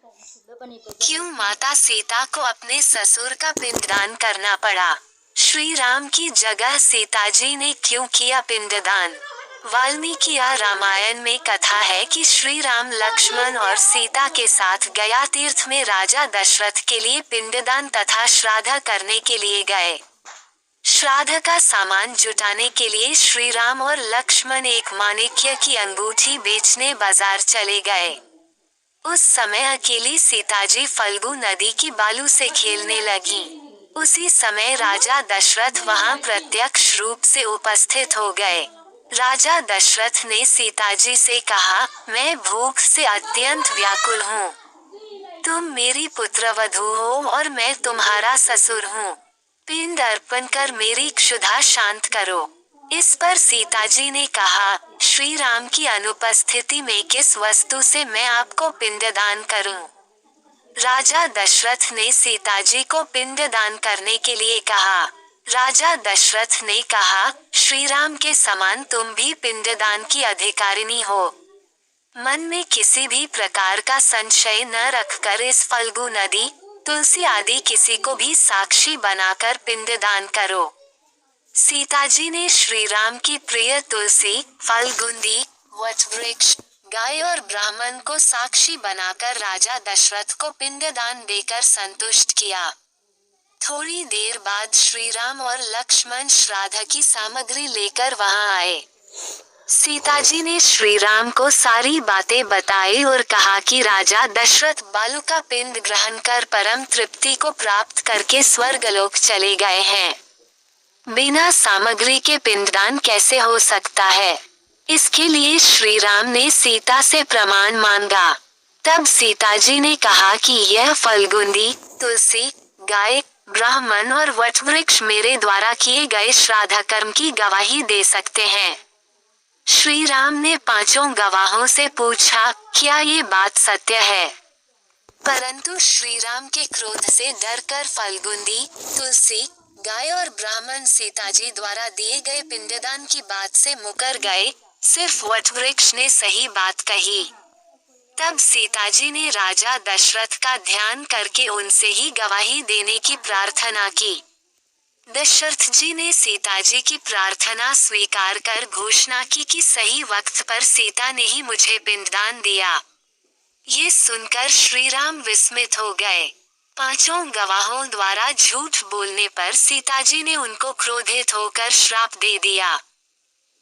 क्यों माता सीता को अपने ससुर का पिंडदान करना पड़ा? श्री राम की जगह सीताजी ने क्यों किया पिंडदान? वाल्मीकि रामायण में कथा है कि श्री राम लक्ष्मण और सीता के साथ गया तीर्थ में राजा दशरथ के लिए पिंडदान तथा श्राद्ध करने के लिए गए। श्राद्ध का सामान जुटाने के लिए श्री राम और लक्ष्मण एक माणिक्य की अंगूठी बेचने बाजार चले गए। उस समय अकेली सीताजी फल्गु नदी की बालू से खेलने लगी। उसी समय राजा दशरथ वहां प्रत्यक्ष रूप से उपस्थित हो गए। राजा दशरथ ने सीताजी से कहा, मैं भूख से अत्यंत व्याकुल हूँ। तुम मेरी पुत्रवधू हो और मैं तुम्हारा ससुर हूँ। पिंड अर्पण कर मेरी क्षुधा शांत करो। इस पर सीताजी ने कहा, श्री राम की अनुपस्थिति में किस वस्तु से मैं आपको पिंडदान करूं? राजा दशरथ ने सीताजी को पिंडदान करने के लिए कहा। राजा दशरथ ने कहा, श्री राम के समान तुम भी पिंडदान की अधिकारिणी हो। मन में किसी भी प्रकार का संशय न रखकर इस फल्गु नदी, तुलसी आदि किसी को भी साक्षी बनाकर पिंडदान करो। सीताजी ने श्री राम की प्रिय तुलसी, फल्गुंदी, वटवृक्ष, गाय और ब्राह्मण को साक्षी बनाकर राजा दशरथ को पिंडदान देकर संतुष्ट किया। थोड़ी देर बाद श्री राम और लक्ष्मण श्राद्ध की सामग्री लेकर वहां आए। सीताजी ने श्री राम को सारी बातें बताई और कहा कि राजा दशरथ बालू का पिंड ग्रहण कर परम तृप्ति को प्राप्त करके स्वर्गलोक चले गए हैं। बिना सामग्री के पिंडदान कैसे हो सकता है? इसके लिए श्री राम ने सीता से प्रमाण मांगा। तब सीताजी ने कहा कि यह फल्गुंदी, तुलसी, गाय, ब्राह्मण और वटवृक्ष मेरे द्वारा किए गए श्राद्ध कर्म की गवाही दे सकते हैं। श्री राम ने पांचों गवाहों से पूछा, क्या ये बात सत्य है? परंतु श्री राम के क्रोध से डरकर फल्गुंदी, तुलसी, गाय और ब्राह्मण सीताजी द्वारा दिए गए पिंडदान की बात से मुकर गए। सिर्फ वटवृक्ष ने सही बात कही। तब सीताजी ने राजा दशरथ का ध्यान करके उनसे ही गवाही देने की प्रार्थना की। दशरथ जी ने सीताजी की प्रार्थना स्वीकार कर घोषणा की कि सही वक्त पर सीता ने ही मुझे पिंडदान दिया। ये सुनकर श्री राम विस्मित हो गए। पांचों गवाहों द्वारा झूठ बोलने पर सीताजी ने उनको क्रोधित होकर श्राप दे दिया।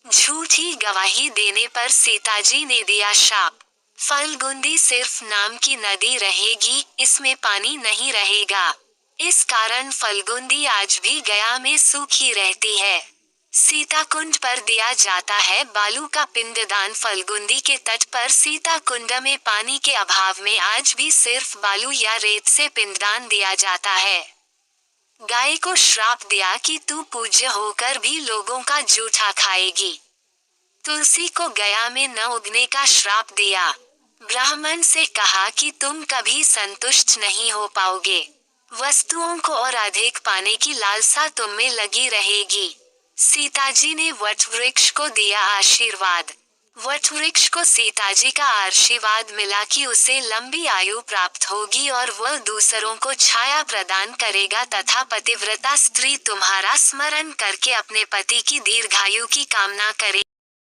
झूठी गवाही देने पर सीताजी ने दिया शाप। फल्गुंदी सिर्फ नाम की नदी रहेगी, इसमें पानी नहीं रहेगा। इस कारण फल्गुंदी आज भी गया में सूखी रहती है। सीता कुंड पर दिया जाता है बालू का पिंडदान। फल्गुंदी के तट पर सीता कुंड में पानी के अभाव में आज भी सिर्फ बालू या रेत से पिंडदान दिया जाता है। गाय को श्राप दिया कि तू पूज्य होकर भी लोगों का जूठा खाएगी। तुलसी को गया में न उगने का श्राप दिया। ब्राह्मण से कहा कि तुम कभी संतुष्ट नहीं हो पाओगे। वस्तुओं को और अधिक पाने की लालसा तुम में लगी रहेगी। सीताजी ने वटवृक्ष को दिया आशीर्वाद। वटवृक्ष को सीताजी का आशीर्वाद मिला कि उसे लंबी आयु प्राप्त होगी और वह दूसरों को छाया प्रदान करेगा तथा पतिव्रता स्त्री तुम्हारा स्मरण करके अपने पति की दीर्घायु की कामना करे।